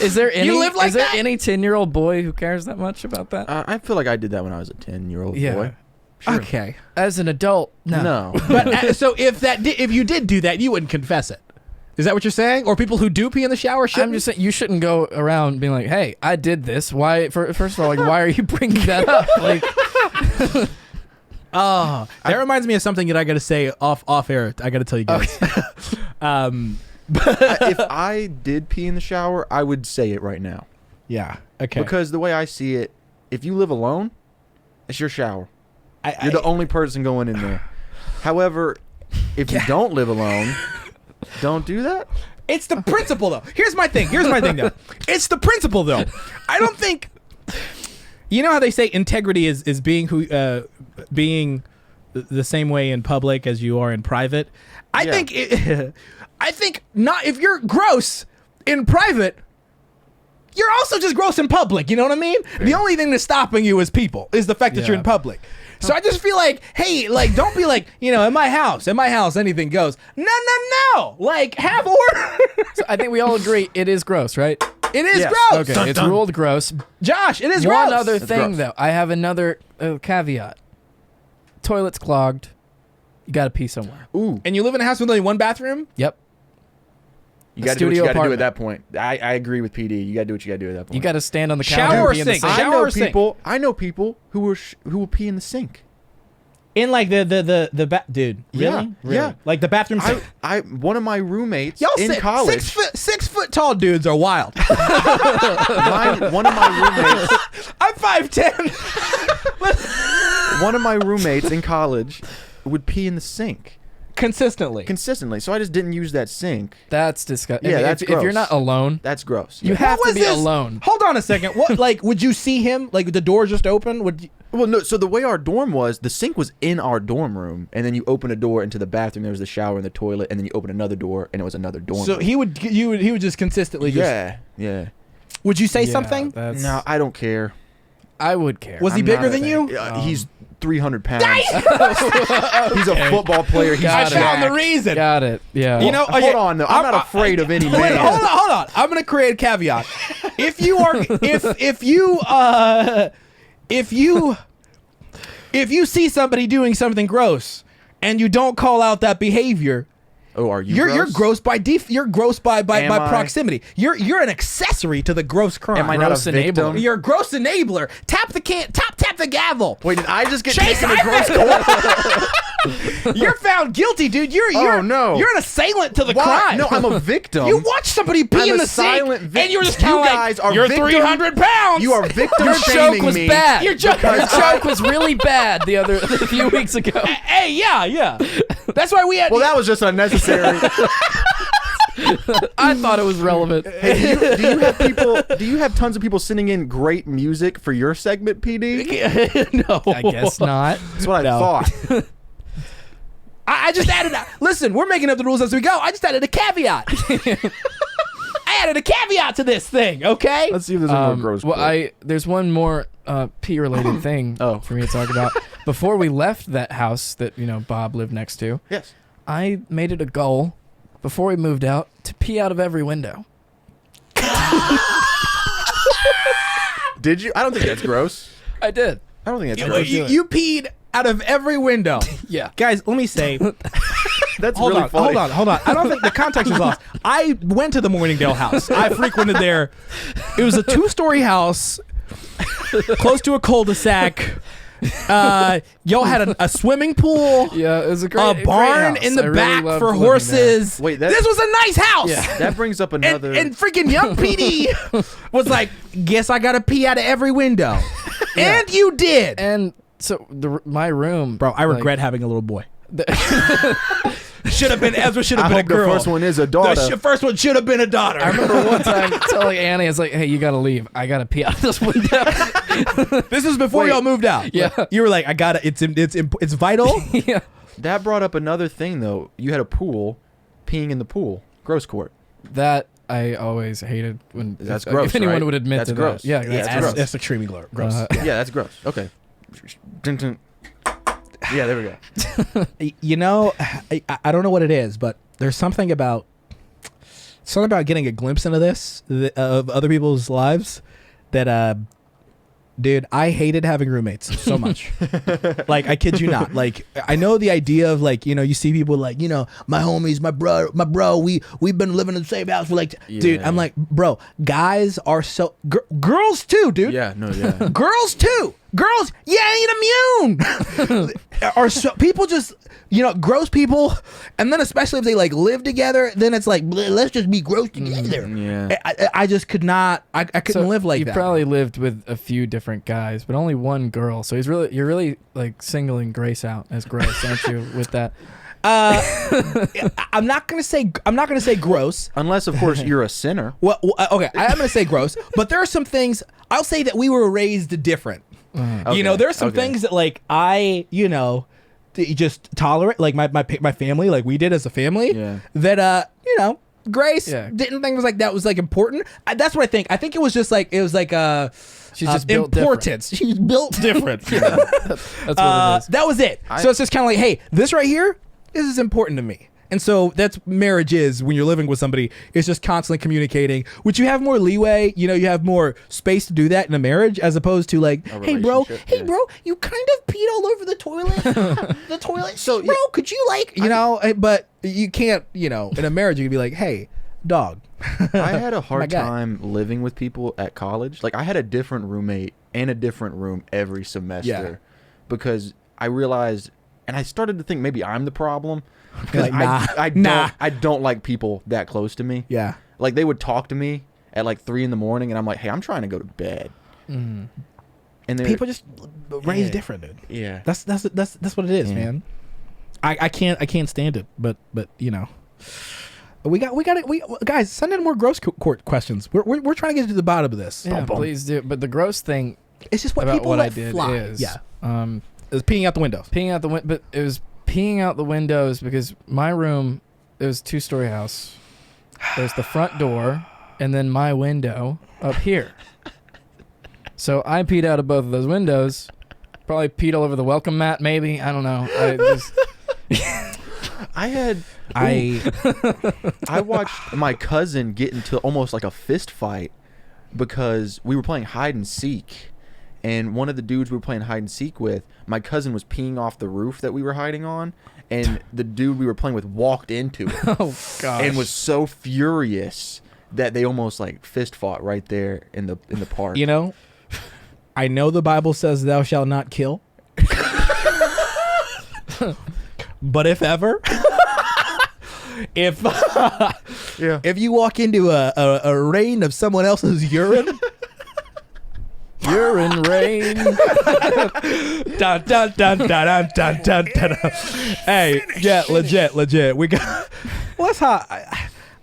Is there any? live like is there that? any 10-year-old boy who cares that much about that? I feel like I did that when I was a 10-year-old Yeah. boy. Okay. As an adult, no. No. But so if you did do that, you wouldn't confess it. Is that what you're saying? Or people who do pee in the shower shouldn't? I'm just saying you shouldn't go around being like, "Hey, I did this." Why? First of all, like, why are you bringing that up? Like, Oh, that reminds me of something that I got to say off air. I got to tell you guys. If I did pee in the shower, I would say it right now. Yeah. Okay. Because the way I see it, if you live alone, it's your shower. You're the only person going in there. However, if you don't live alone, don't do that. It's the principle, though. Here's my thing, though. It's the principle, though. I don't think. You know how they say integrity is being being the same way in public as you are in private. I think not. If you're gross in private, you're also just gross in public. You know what I mean? The only thing that's stopping you is people. Is the fact that you're in public. So I just feel like, hey, like, don't be like, in my house, anything goes. No. Like, have order. so I think we all agree it is gross, right? It is Yes. gross. Okay, it's ruled gross. Josh, it is One gross. other thing, gross. though, I have another caveat. Toilet's clogged. You got to pee somewhere. Ooh. And you live in a house with only one bathroom? Yep. You A got to do what you studio got to do apartment. at that point. I agree with PD. You got to do what you got to do at that point. You got to stand on the Shower counter or and pee in the sink? sink. Shower or sink? I know people who will pee in the sink. In like the dude. Yeah, Really? yeah. Like the bathroom sink. One of my roommates Y'all in college. 6 foot tall dudes are wild. One of my roommates. I'm 5'10". One of my roommates in college would pee in the sink Consistently. So I just didn't use that sink. That's disgusting. Yeah, that's if you're gross. not alone, That's gross. you Yeah. have What to was be this? alone. Hold on a second. What like would you see him? Like the door just open? Would you, Well, no. So the way our dorm was, the sink was in our dorm room, and then you open a door into the bathroom. There was the shower and the toilet, and then you open another door, and it was another dorm. so room. he would just consistently just Yeah. Would you say Yeah, something? That's, No, I don't care. I would care. Was he I'm bigger not- than you? He's 300 pounds. He's a football player. He's Got I it. found the jacked. reason. Got it. Yeah. You know, Hold okay, on, though. I'm not afraid of any Wait, man. hold on. I'm gonna create a caveat. If you see somebody doing something gross and you don't call out that behavior, Oh, are you? you're gross by you're gross by Am I? proximity. You're an accessory to the gross crime. Am I not Gross a victim? enabler. You're a gross enabler. Tap the gavel. Wait, did I just get Chase, taken to gross court? You're found guilty, dude. You're no. You're an assailant to the Why? crime. No, I'm a victim. You watch somebody pee I'm in a the silent sink, vic- and you're just You kind of like, guys are you're victim- 300 pounds. You are victim Your shaming joke was me. bad. Your joke- Your joke was really bad a few weeks ago. Hey, yeah. That's why we had. Well, that was just unnecessary. I thought it was relevant. Hey, do you have tons of people sending in great music for your segment, PD? no. I guess not. That's what No. I thought. I just added. Listen, we're making up the rules as we go. I just added a caveat. I added a caveat to this thing. Okay. Let's see if there's any more gross. Well, quote. there's one more pee related thing for me to talk about. Before we left that house that Bob lived next to, Yes. I made it a goal before we moved out to pee out of every window. Did you? I don't think that's gross. I did. I don't think that's gross. You peed out of every window. Yeah. Guys, let me say. That's Hold really on, funny. hold on. I don't think the context is lost. I went to the Morningdale house. I frequented there. It was a 2-story house, close to a cul-de-sac. Y'all had a swimming pool. Yeah, it was a great barn great in house. the I really back loved for living there. horses. Wait, that- this was a nice house. Yeah. That brings up another. And freaking young PD was like, guess I gotta pee out of every window. And you did. And so my room, Bro, I like, regret having a little boy. Should have been Ezra. Should have I been a hope the girl. first one is a daughter. The first one should have been a daughter. I remember one time telling Annie, "I was like, hey, you gotta leave. I gotta pee out this window." This was before y'all moved out. Yeah. Like, you were like, I gotta. It's vital. Yeah. That brought up another thing, though. You had a pool, peeing in the pool. Gross court. That I always hated when That's if gross, anyone right? would admit That's to gross. that. Yeah, Yeah, that's gross. That's extremely gross. Yeah, that's gross. Okay. Dun, dun. Yeah, there we go. You know, I don't know what it is, but there's something about getting a glimpse into this of other people's lives that dude, I hated having roommates so much. Like, I kid you not. Like, I know the idea of, like, you know, you see people like, you know, my homies, my bro, we've been living in the same house for like, dude, I'm like, bro, guys are so girls too, dude. Yeah, no, yeah. Girls too. Girls, you ain't immune. Are so people just, you know, gross people, and then especially if they like live together, then it's like, let's just be gross together. Yeah. I just could not. I couldn't live like you that. You probably lived with a few different guys, but only one girl. So you're really like singling Grace out as gross, aren't you? With that. I'm not gonna say gross. Unless, of course, you're a sinner. Well, okay, I'm gonna say gross, but there are some things. I'll say that we were raised different. You know, there are some things that like you know, you just tolerate, like my family, like we did as a family. Yeah. That you know, Grace didn't think it was like that was like important. That's what I think. I think it was just like she's just built importance. She's built different. That's what it is. That was it. So it's just kind of like, hey, this right here, this is important to me. And so that's marriage is when you're living with somebody. It's just constantly communicating, which you have more leeway. You know, you have more space to do that in a marriage as opposed to like, hey bro, you kind of peed all over the toilet. So bro, could you like, you know? But you can't, you know, in a marriage you can be like, hey, dog. I had a hard time living with people at college. Like, I had a different roommate and a different room every semester because I realized, and I started to think maybe I'm the problem. Because I don't like people that close to me. Yeah. Like, they would talk to me at like 3 a.m. and I'm like, hey, I'm trying to go to bed. Mm. And people just raised different, dude. Yeah. That's what it is, man. I can't stand it, but you know. We guys, send in more gross court questions. We're trying to get to the bottom of this. Yeah, please do. But the gross thing, it's just what about people what let I did fly. is, it was peeing out the windows. But it was peeing out the windows because my room, it was a 2-story house. There's the front door and then my window up here. So I peed out of both of those windows. Probably peed all over the welcome mat, maybe. I don't know. I watched my cousin get into almost like a fist fight because we were playing hide and seek, and one of the dudes we were playing hide and seek with, my cousin was peeing off the roof that we were hiding on, and the dude we were playing with walked into it. Oh gosh. And was so furious that they almost like fist fought right there in the park. You know, I know the Bible says thou shalt not kill. But if ever, if you walk into a rain of someone else's urine, urine rain. Dun, dun, dun, dun, dun, dun, dun, dun. Hey, yeah, legit. We got. Well, that's how.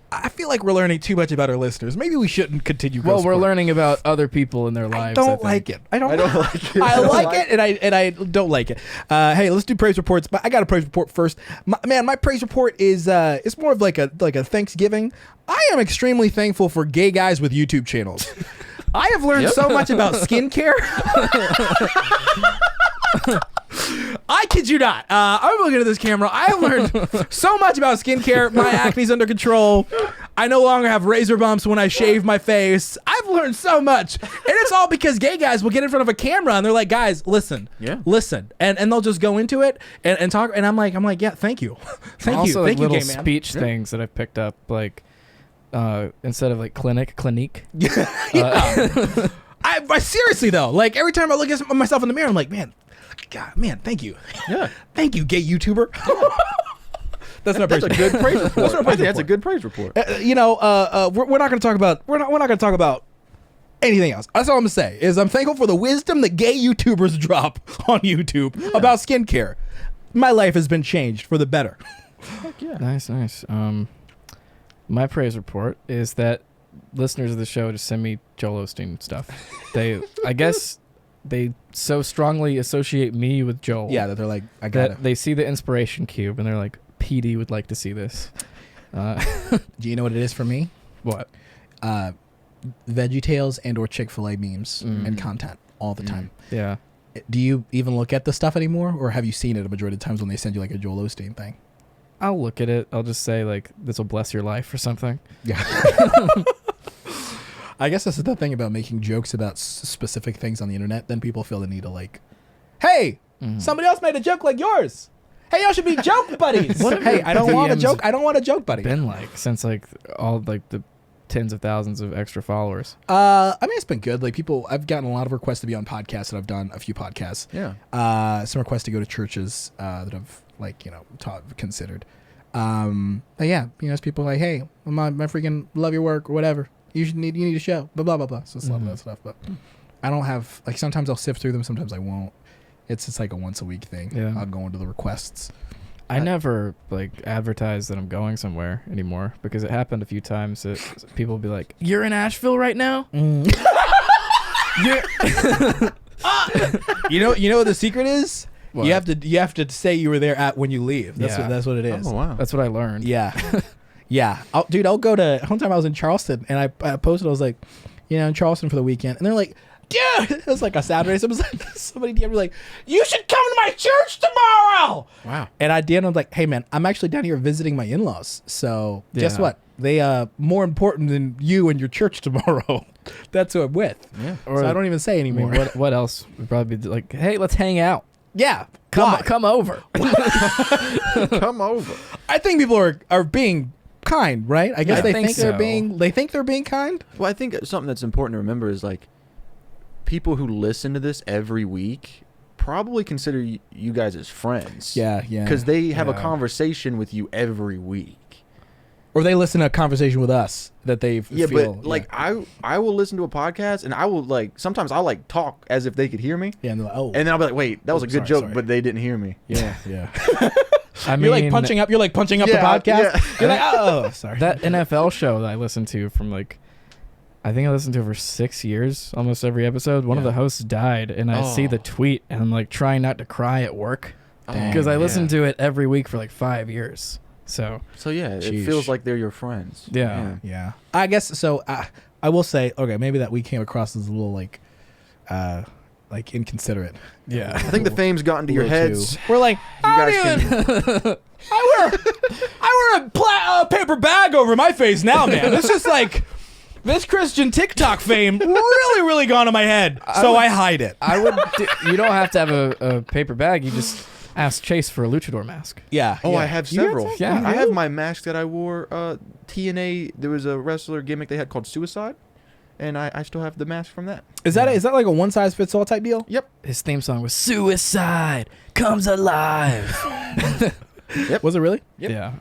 I feel like we're learning too much about our listeners. Maybe we shouldn't continue. Well, we're learning about other people in their lives. I don't like it. I like it. I like it, and I don't like it. Hey, let's do praise reports. But I got a praise report first. My praise report is it's more of like a Thanksgiving. I am extremely thankful for gay guys with YouTube channels. I have learned so much about skincare. I kid you not. I'm looking at this camera. I have learned so much about skincare. My acne's under control. I no longer have razor bumps when I shave my face. I've learned so much. And it's all because gay guys will get in front of a camera and they're like, guys, listen. And they'll just go into it and talk. And I'm like, yeah, thank you. Thank you, little gay man. speech things that I've picked up, like instead of like clinique. I seriously though, like every time I look at myself in the mirror, I'm like, man, thank you. Yeah. Thank you, gay YouTuber. That's a good praise report. That's a good praise report. We're not going to talk about we're not going to talk about anything else. That's all I'm going to say is I'm thankful for the wisdom that gay YouTubers drop on YouTube about skincare. my life has been changed for the better. Nice. My praise report is that listeners of the show just send me Joel Osteen stuff. I guess they so strongly associate me with Joel. Yeah, that they're like, I got it. They see the inspiration cube and they're like, PD would like to see this. Do you know what it is for me? What? VeggieTales and or Chick-fil-A memes and content all the time. Yeah. Do you even look at the stuff anymore, or have you seen it a majority of times when they send you like a Joel Osteen thing? I'll look at it. I'll just say like, this will bless your life or something. Yeah. I guess that's the thing about making jokes about specific things on the internet. Then people feel the need to like, hey, somebody else made a joke like yours. Hey, y'all should be joke buddies. Hey, I don't want a joke. I don't want a joke buddy. Been like since like all like the tens of thousands of extra followers. I mean, it's been good. Like I've gotten a lot of requests to be on podcasts, and I've done a few podcasts. Yeah. Some requests to go to churches that I've like considered. But yeah, it's people like, hey, my freaking love your work or whatever. You need a show. Blah blah blah blah. So it's a lot of that stuff. But I don't have like sometimes I'll sift through them. Sometimes I won't. It's like a once a week thing. Yeah. I'll go into the requests. I never like advertise that I'm going somewhere anymore because it happened a few times that people will be like, "You're in Asheville right now." You know what the secret is? What? You have to say you were there when you leave. That's what it is. Oh wow. That's what I learned. Yeah. Yeah. I'll go to one time I was in Charleston and I posted, I was like, in Charleston for the weekend, and they're like, dude, it was like a Saturday. Somebody DM'd me like, you should come to my church tomorrow. Wow. And I did. I'm like, hey man, I'm actually down here visiting my in-laws. So guess Yeah. what? They more important than you and your church tomorrow. That's who I'm with. Yeah. Or So I don't even say I anymore. mean, what else would probably be like, hey, let's hang out. Yeah. Come over. Come over. I think people are being kind, right? I guess I they think think so. they're being kind. Well, I think something that's important to remember is like people who listen to this every week probably consider you guys as friends. Yeah. Because they have a Yeah. conversation with you every week. Or they listen to a conversation with us that they feel. But like I will listen to a podcast and I will like sometimes I'll like talk as if they could hear me. Yeah, and they're like, oh. And then I'll be like, wait, that was a good joke, sorry. but they didn't hear me. Yeah. I mean, You're like punching up the podcast. Yeah. You're like, oh, sorry. that NFL show that I listened to from like, I think I listened to it for 6 years, almost every episode. One of the hosts died, and I see the tweet, and I'm like trying not to cry at work because I listened to it every week for like 5 years. So yeah, it Sheesh. feels like they're your friends. Yeah. I guess so. I will say, okay, maybe that we came across as a little like inconsiderate. yeah, I think the fame's gotten to your heads. We're like, You guys can I wear a paper bag over my face now, man. It's just like this Christian TikTok fame really gone to my head, so I hide it. you don't have to have a paper bag. You just ask Chase for a luchador mask. Yeah. I have several. Yeah. I have my mask that I wore. TNA. There was a wrestler gimmick they had called Suicide, and I still have the mask from that. Is that like a one size fits all type deal? Yep. His theme song was "Suicide Comes Alive." Yep. Was it really? Yep. Yeah.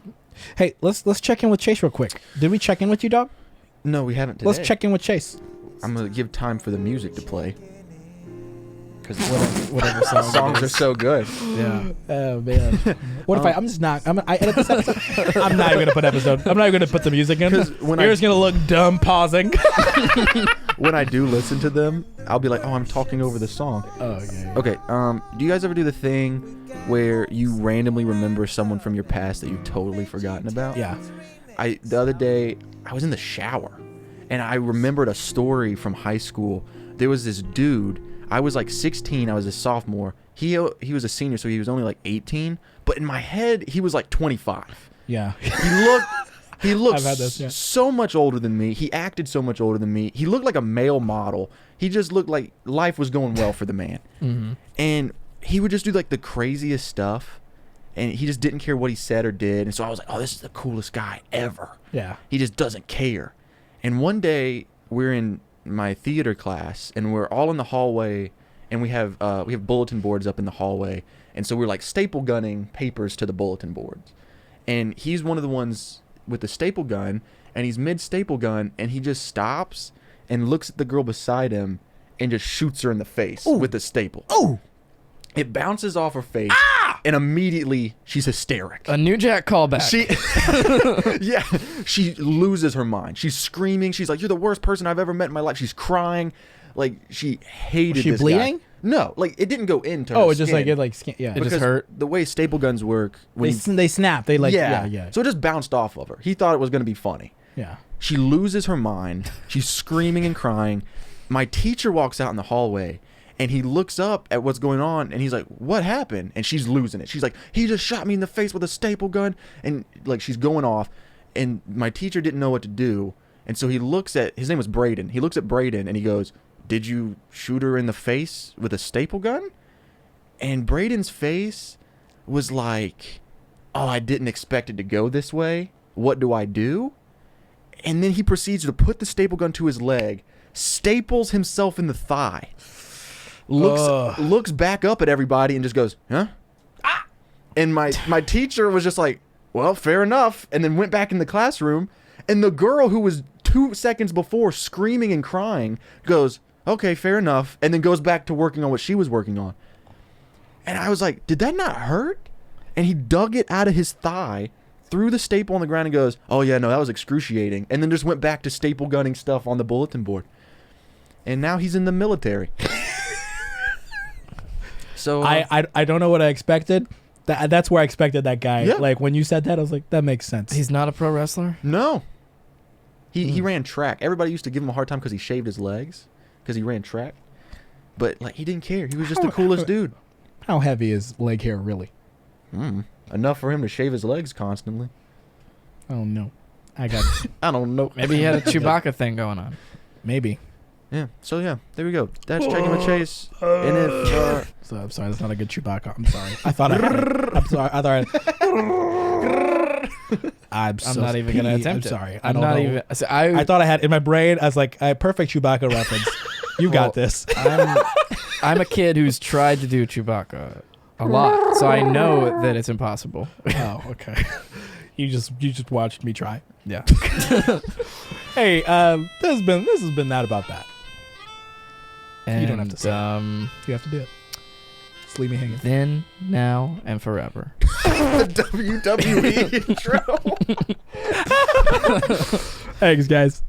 Hey, let's check in with Chase real quick. Did we check in with you, dog? No, we haven't today. Let's check in with Chase. I'm gonna give time for the music to play because Whatever song. songs are so good. Yeah. Oh man. What if I'm just not? I edit this episode. I'm not even gonna put episode. I'm not even gonna put the music in. when You're just gonna look dumb pausing. When I do listen to them, I'll be like, "Oh, I'm talking over the song." Oh yeah. Okay. Do you guys ever do the thing where you randomly remember someone from your past that you've totally forgotten about? Yeah. The other day I was in the shower and I remembered a story from high school. There was this dude. I was like 16. I was a sophomore. He was a senior, so he was only like 18. But in my head, he was like 25. Yeah. He looked I've had this, yeah. so much older than me. He acted so much older than me. He looked like a male model. He just looked like life was going well for the man. Mm-hmm. And he would just do like the craziest stuff. And he just didn't care what he said or did. And so I was like, oh, this is the coolest guy ever. Yeah. He just doesn't care. And one day we're in my theater class and we're all in the hallway and we have bulletin boards up in the hallway. And so we're like staple gunning papers to the bulletin boards. And he's one of the ones with the staple gun, and he's mid staple gun, and he just stops and looks at the girl beside him and just shoots her in the face with the staple. Oh. It bounces off her face And immediately she's hysteric. A New Jack callback. She loses her mind. She's screaming. She's like, "You're the worst person I've ever met in my life." She's crying. Like, she hated Was she this bleeding? guy. No, like, it didn't go into her Oh, it just skin. It Because just hurt. the way staple guns work, when They snap. They like, yeah. So it just bounced off of her. He thought it was going to be funny. Yeah. She loses her mind. She's screaming and crying. My teacher walks out in the hallway, and he looks up at what's going on, and he's like, "What happened?" And she's losing it. She's like, "He just shot me in the face with a staple gun," and like she's going off. And my teacher didn't know what to do, and so he looks at, his name was Braden. He looks at Braden and he goes, "Did you shoot her in the face with a staple gun?" And Braden's face was like, "Oh, I didn't expect it to go this way. What do I do?" And then he proceeds to put the staple gun to his leg, staples himself in the thigh, looks back up at everybody and just goes, "Huh?" Ah! And my teacher was just like, "Well, fair enough," and then went back in the classroom. And the girl who was 2 seconds before screaming and crying goes, "Okay, fair enough," and then goes back to working on what she was working on. And I was like, "Did that not hurt?" And he dug it out of his thigh, threw the staple on the ground and goes, "Oh yeah, no, that was excruciating," and then just went back to staple gunning stuff on the bulletin board. And now he's in the military. So I don't know what I expected. That's where I expected that guy. Yeah. Like, when you said that, I was like, that makes sense. He's not a pro wrestler? no, he ran track. Everybody used to give him a hard time because he shaved his legs because he ran track, but like he didn't care. He was just the coolest dude. How heavy is leg hair really? Enough for him to shave his legs constantly. Oh no, I got it. I don't know. Maybe he had a Chewbacca thing going on. Maybe. Yeah. So yeah, there we go. That's Checking with Chase. And if So I'm sorry, that's not a good Chewbacca. I'm sorry. I thought I had it. I'm sorry. I thought I'm not even gonna attempt I'm it. sorry. I'm not even. I thought I had in my brain. I was like, a perfect Chewbacca reference. You got this. I'm a kid who's tried to do Chewbacca a lot, so I know that it's impossible. Oh, okay. You just watched me try. Yeah. Hey, this has been that about that. And, You don't have to say You have to do it. Just leave me hanging. Then, now, and forever. the WWE intro. Thanks, guys.